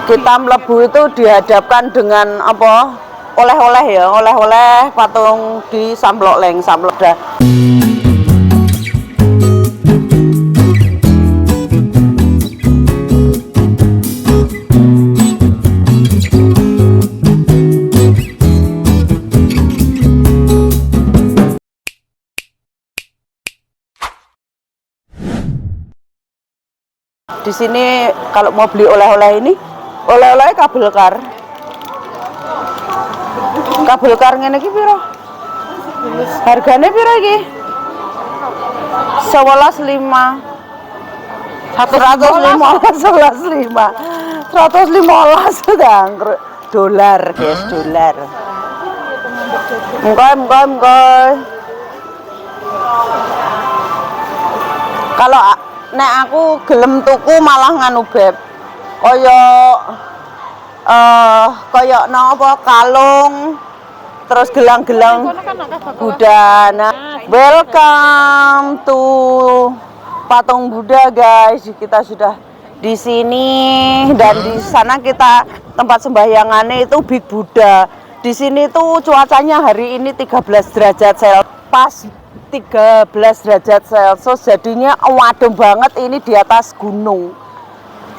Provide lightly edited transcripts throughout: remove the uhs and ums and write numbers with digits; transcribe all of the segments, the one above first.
kita mlebu itu dihadapkan dengan apa? Oleh-oleh ya, oleh-oleh patung di Samplok Leng, Samplok dah. Di sini kalau mau beli oleh-oleh ini, oleh-oleh kabel kar. Kabel kar ngene iki piro? Hargane piro iki? 11.5. 115 dolar, guys, dolar. Mengko. Kalau nek aku gelem tuku malah nganu beb. Koyo apa kalung terus gelang-gelang Buddha. Nah, welcome to patung Buddha, guys. Kita sudah di sini dan di sana kita tempat sembahyangannya itu Big Buddha. Di sini tuh cuacanya hari ini 13 derajat Celcius. Pas 13 derajat Celcius, jadinya wadem banget. Ini di atas gunung.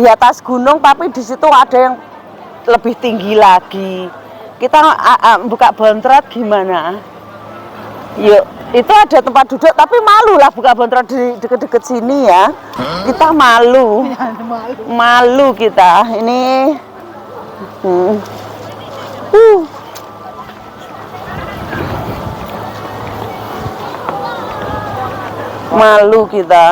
Di atas gunung, tapi di situ ada yang lebih tinggi lagi. Kita buka bontrat gimana? Yuk, itu ada tempat duduk, tapi malu lah buka bontrat di deket-deket sini ya. Kita malu. Malu kita. Ini malu kita.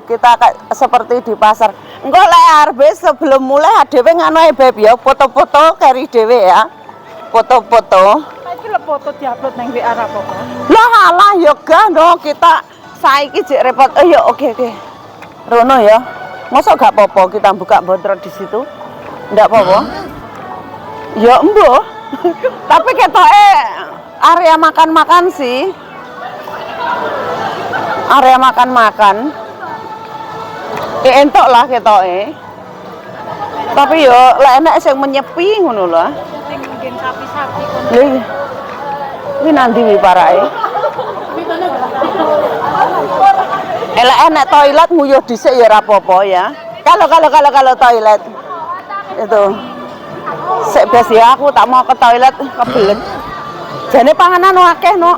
Kita seperti di pasar. Engko lek arep sebelum mulai dhewe ngono ae beb ya, foto-foto kari dhewe ya. Foto-foto. Iki lho foto diupload nang WA ra apa-apa. Lah alah ya gak no, kita saiki jek repot. Ya oke. Rono ya. Masa gak apa-apa kita buka bontrat di situ? Ndak apa-apa. Ya embo. Tapi ketoke area makan-makan sih. Area makan-makan. Entok lah ketoke. Tapi yo lek enek sing menyepi ngono lho. Sing nggen sapi-sapi kono. Lha iki nanti wi parake. Elek enek toilet nguyuh dhisik ya ora apa-apa ya. Kalau toilet itu sik bes ya, aku tak mau ke toilet kebelet. Jane panganan akeh no.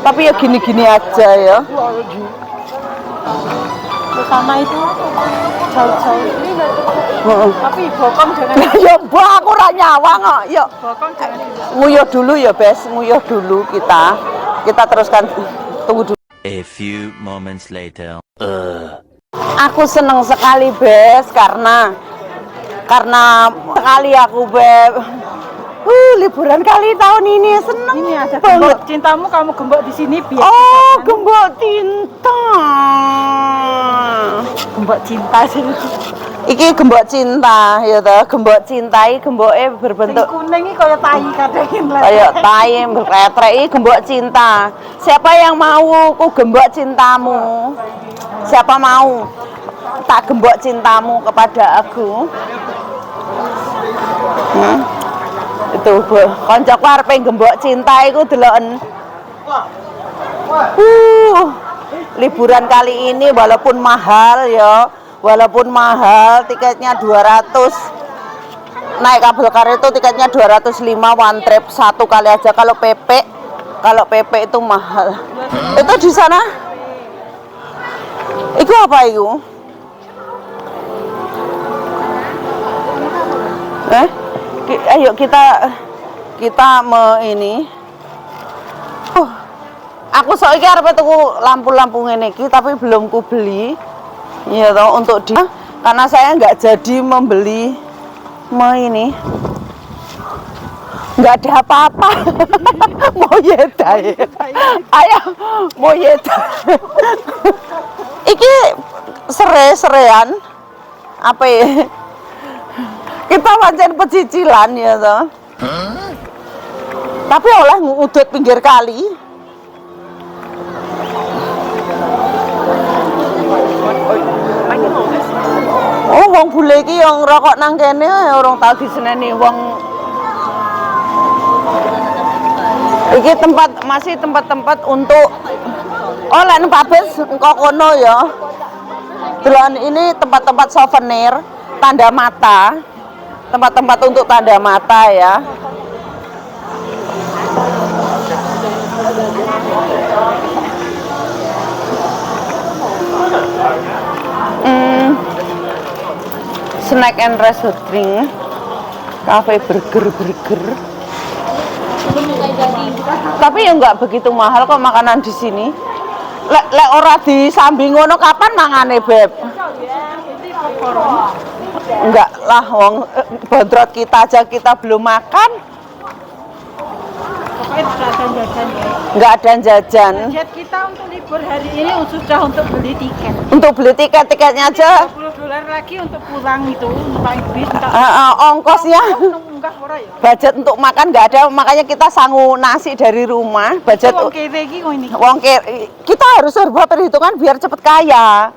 Tapi ya gini-gini aja ya. Sama itu jauh-jauh. Tapi bokong jangan. Ya mbok aku ora nyawang kok. Yuk. Bokong jangan. Nguyuh dulu ya, Bes. Nguyuh dulu kita. Kita teruskan, tunggu dulu. A few moments later. Aku seneng sekali, Bes, karena sekali aku beb. Liburan kali tahun ini seneng. Ini ada banget. gembok cintamu, kamu gembok di sini biar. Oh, gembok cinta. Gembok cinta sih. Iki gembok cinta, ya toh. Gembok cintai, gemboke berbentuk Sing kuning iki kaya tai kadangin lah. kayak tai berletrek. Iki gembok cinta. Siapa yang mau ku gembok cintamu? Siapa mau tak gembok cintamu kepada aku? Itu koncoku arepe gembok cinta iku deloken. Liburan kali ini walaupun mahal ya, walaupun mahal tiketnya 200. Naik kabel kar itu tiketnya 205 one trip satu kali aja. Kalau PP itu mahal. Itu di sana. Itu apa itu? Ayo kita ini. Aku soalnya arep tuku lampu-lampu ngene iki tapi belum ku beli. Ya toh untuk karena saya nggak jadi membeli ini. Nggak ada apa-apa. Moyeta. Ayo moyeta. Iki serean apa ya? Kita pancen pecicilan ya toh. Tapi oleh ngudut pinggir kali. Oh, wong bule iki yang rokok nang kene orang tau diseneni wong. Iki masih tempat-tempat untuk lek Pak Bes engko kono ya. Delon ini tempat-tempat souvenir, tanda mata. Tempat-tempat untuk tanda mata ya. Snack and rest drink, cafe burger. Tapi ya nggak begitu mahal kok makanan di sini. Lek ora disambi ngono kapan mangane, Beb? Enggak lah, wong bodrot kita aja kita belum makan. Enggak ada jajan. Budget kita untuk libur hari ini sudah untuk beli tiket. Untuk beli tiketnya aja. $20 lagi untuk pulang itu, untuk naik bis. Ongkosnya. Budget untuk makan nggak ada, makanya kita sangu nasi dari rumah. Budget kita harus serba perhitungan biar cepet kaya.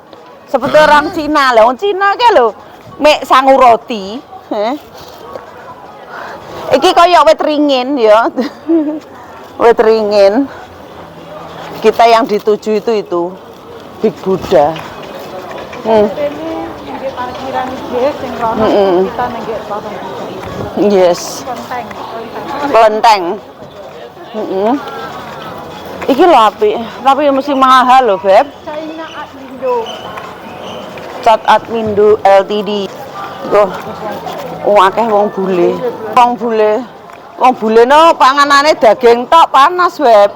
Seperti orang Cina lah, orang Cina ke lo, mek sangu roti. Iki koyo wit ringin ya. Wit ringin. Kita yang dituju itu Big Buddha. Yes. Kelenteng. Iki lho apik, tapi mesti mahal lho, Beb. China Admindo. Cat Admindo LTD. Akeh wong bule. Wong bule no panganane daging tok panas, Beb.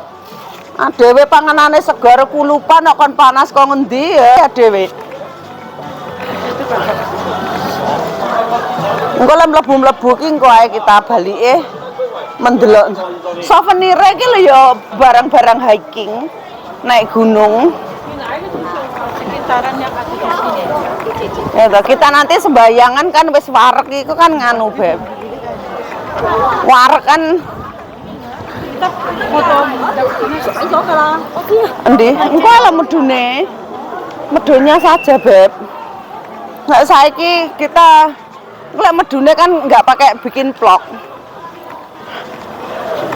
Dhewe panganane segar kulupan kok kon panas kok ngendi ya dhewe. Engko lem mlebu-mlebu ki engko ae kita balike mendelok souvenir iki lho ya barang-barang hiking naik gunung. Sekitaran yang ada di sini. Ya, kita nanti sembayangan kan wis warek iku kan nganu, Beb. Warek kan Kita foto iso kalah. endi? Engko ala medune. Medunya saja, Beb. Nggak saiki kita lek medune kan nggak pakai bikin vlog.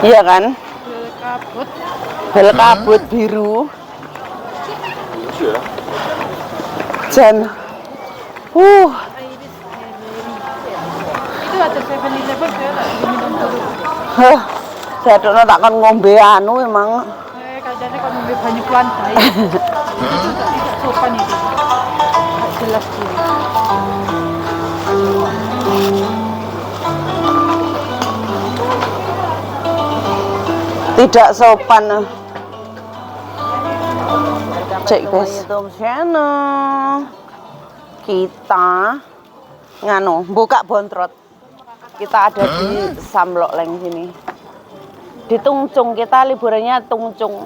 Iya kan? Bel kabut biru. Jan. Itu ada 7-Eleven saya tak minum dulu. Jadukno tak kon ngombe anu emang. Kajane kon ngombe banyu pelan bae. Itu tidak sopan itu. Tak jelas dulu. Tidak sopan. Cek guys. YouTube channel kita nganu buka bontrot. Kita ada di Samlok Leng sini. Di Tungcung kita liburannya Tungcung.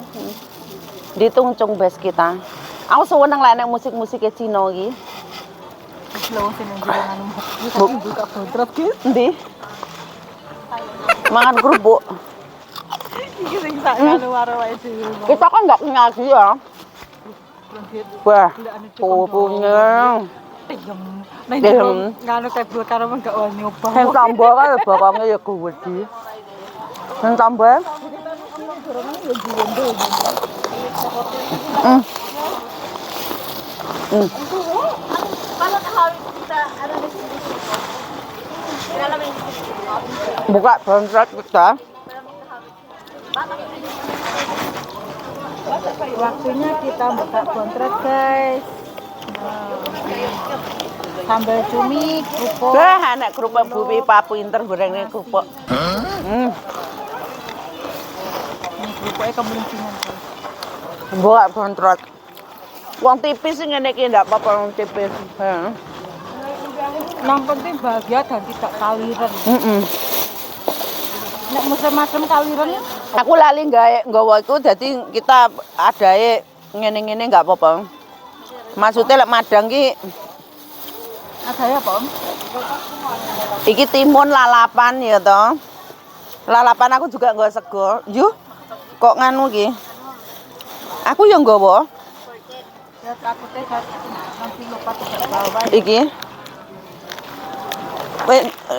Di Tungcung base kita. Aku seneng lah nek musik-musiknya Cina iki. Slow seneng anu. Buka bontrot ki. Endi? Mangan kerupuk. Iki sing sak anu karo wae dhewe. Kita kan nggak punya lagi ya. Wah, pupunya. Nganu tebel karo enggak wani obah. Yang tambah kan bakangnya ya gede. Yang tambah. Buka bontrot kita. Waktunya kita buka bontrot, guys. Sambal cumi, kerupuk. Anak kerupuk bumi papu pinter gorengnya kerupuk. Ini kerupuknya kemelincingan, guys. Buka bontrot. Wong tipis sih ngene iki ndak apa-apa wong tipis. Yang penting bahagia dan tidak kaliran. Nek mesem-mesem kaliran ya. Aku lali nggawa iku dadi kita adae ngene-ngene enggak apa-apa. Maksudnya lek madang ki Ada ya, Om? iki timun lalapan ya toh. Lalapan aku juga nggawa sego. Yuh. Kok nganu ki? Aku yang nggawa. Ya takutnya nanti lupa tidak bawa. Iki. Kowe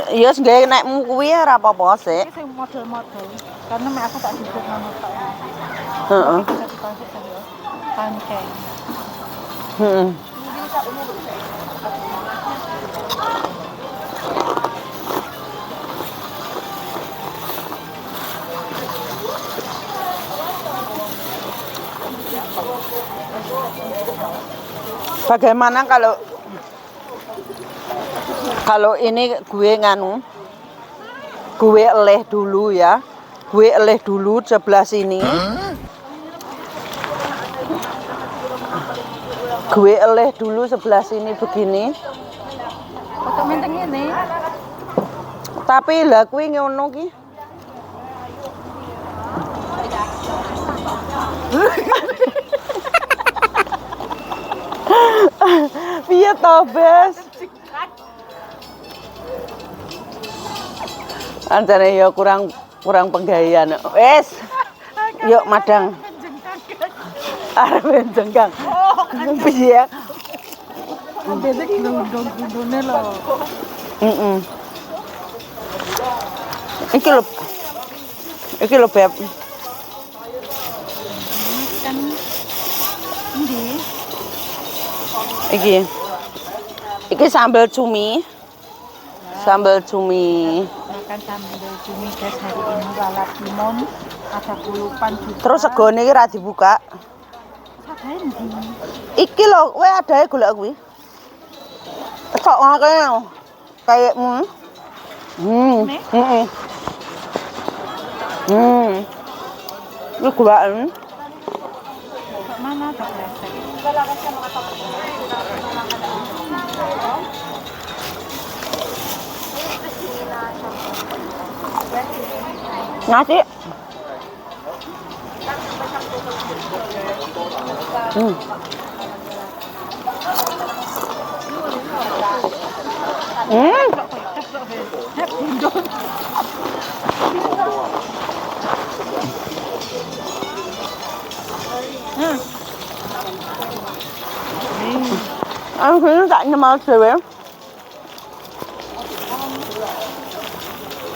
ya wis gawe nekmu kuwi ora apa-apa sik. Ini sing model-model. Karena mek aku tak duduk ngono tok. Heeh. Bisa dikonsep kan ya. Pancen. Heeh. Bagaimana kalau ini gue nganu, gue eleh dulu ya, gue eleh dulu sebelah sini, gue eleh dulu sebelah sini begini, Untuk menteng ini. tapi lah gue ngono ki, piye to Bes? Ancane ya kurang penggayaan. Wes. Yuk madang. Arep jengkang. Piye? Bedek glundung-glundune lho. Heeh. Iki lho Beb. Kan endi? Iki sambal cumi. Sambal cumi. Makan sambal cumi guys hari ini lalap limon, ada kulupan juga. Terus segone iki ra dibuka. Sadae endi? Iki lho, kowe adae golek kuwi. Cocok ngake. Kayakmu. Nih? Heeh. Ini gulakan. Kok mana ada kresek? Nasi. Ini tak nyemal dhewe.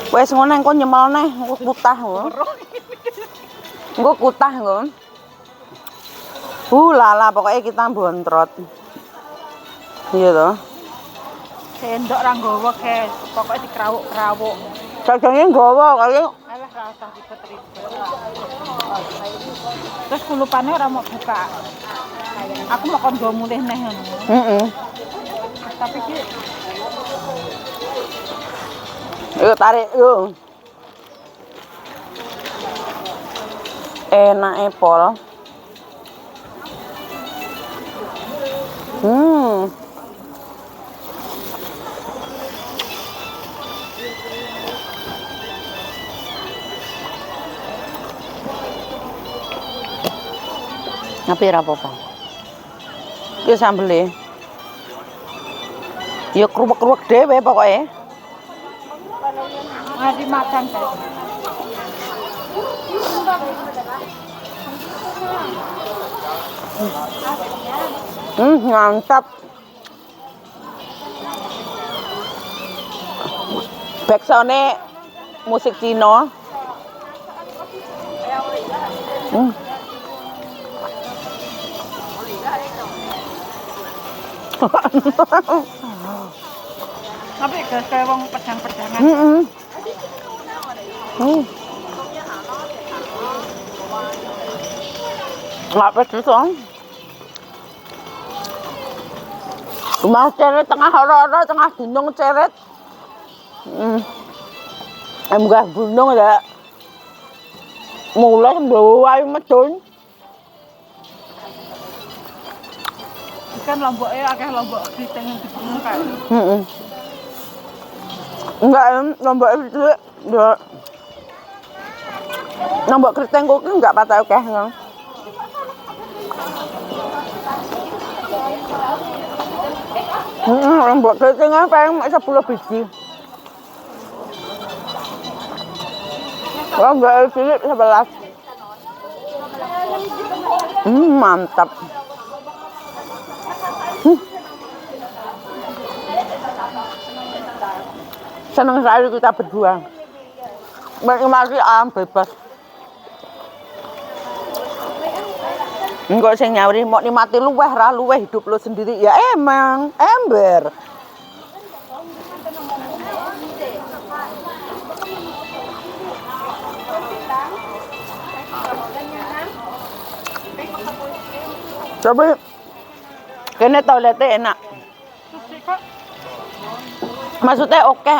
Wes ngono engko nyemal neh, engko kutah ngono. Engko kutah ngono. Lala pokoknya kita bontrot. Iya toh. Sendok ra nggawa guys, pokoknya dikerawuk-kerawuk. Sajane nggawa kali. Alah ra usah ribet-ribet. Terus kulupannya ora mau buka. Aku mau kon nggo mulih neh ngono. Heeh. Tapi ki Yuk tarik yuk. Enak pol. Tapi ora apa-apa. Iki sambele. Ya kruwek-kruwek dhewe pokoke. mari makan guys. Mantap. Backsound-e musik Cina. Tapi kayak wong pedang-pedangan. Nggak pedes dong. Mau ceret tengah horo-horo, tengah gunung ceret. Enggak gunung ya. Mulai bawa medun. Kan lomboknya akeh lombok kriting yang dibunuh kan. Enggak, lombok itu ya. Lombok keriting kok enggak patah akeh kan. Lombok keriting paling 10 biji. Kalau enggak cilik 11. Mantap. Senang sekali kita berdua. Menikmati alam bebas. Enggak sing nyawari mau nikmati luweh ra luweh hidup lo sendiri. Ya emang, ember. Tapi kene toiletnya enak. Terus kok Maksudnya oke.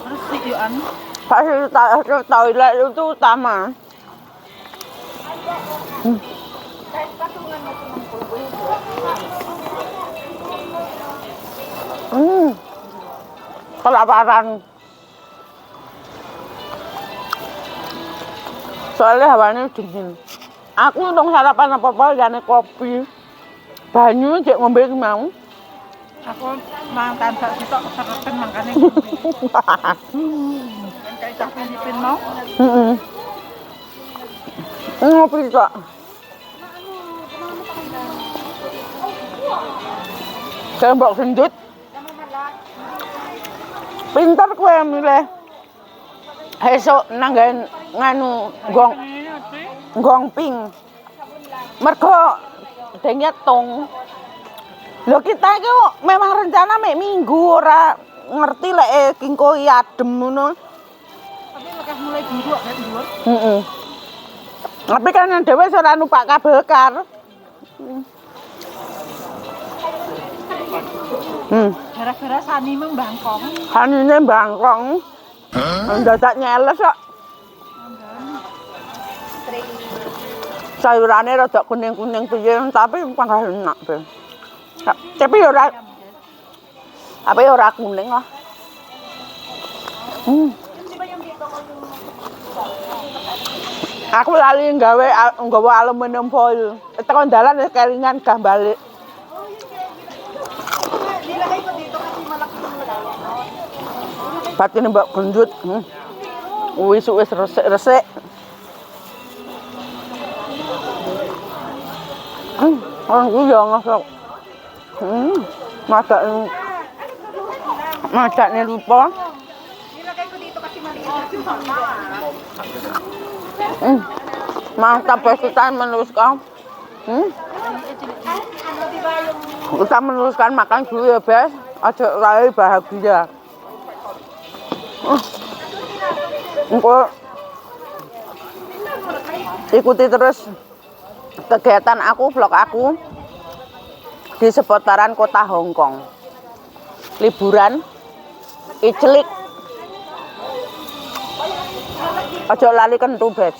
terus sih yo anu. Fasilitas toilet itu utama. Kelaparan. Soalnya hawanya dingin. Aku dong sarapan apa-apa jane kopi. Banyu cek ngombe mau. Aku mangan sak sitok sereten mangkane. Kayak cah Filipin mau. Ngopi kok. Tembok gendut. Pintar kowe milih. Esuk nanggain nganu gong ping. Mergo dengnya tong. Lho kita iki memang rencana mek minggu ora ngerti lek kingko adem ngono. Tapi lekas mulai buruk kan dhuwur. Tapi kan dhewe ora numpak kabel kar. Gara-gara sani membangkong. Hanine bangkong. Dadak nyeles kok. Sayurane rada kuning-kuning piye tapi panggal enak be. Tapi ora kuning lah. Aku lali nggawa aluminium foil. Tekan dalan wis kelingan gah balik. Batine mbak gendut. Wis resik-resik. Aku ya ngasok. Masaknya lupa. Mantap kita meneruskan. Kita meneruskan makan dulu ya, Bes. Aja lali bahagia. Ikuti terus kegiatan aku, vlog aku di seputaran kota Hong Kong. Liburan, iclik. Aja lali kentu, Bes.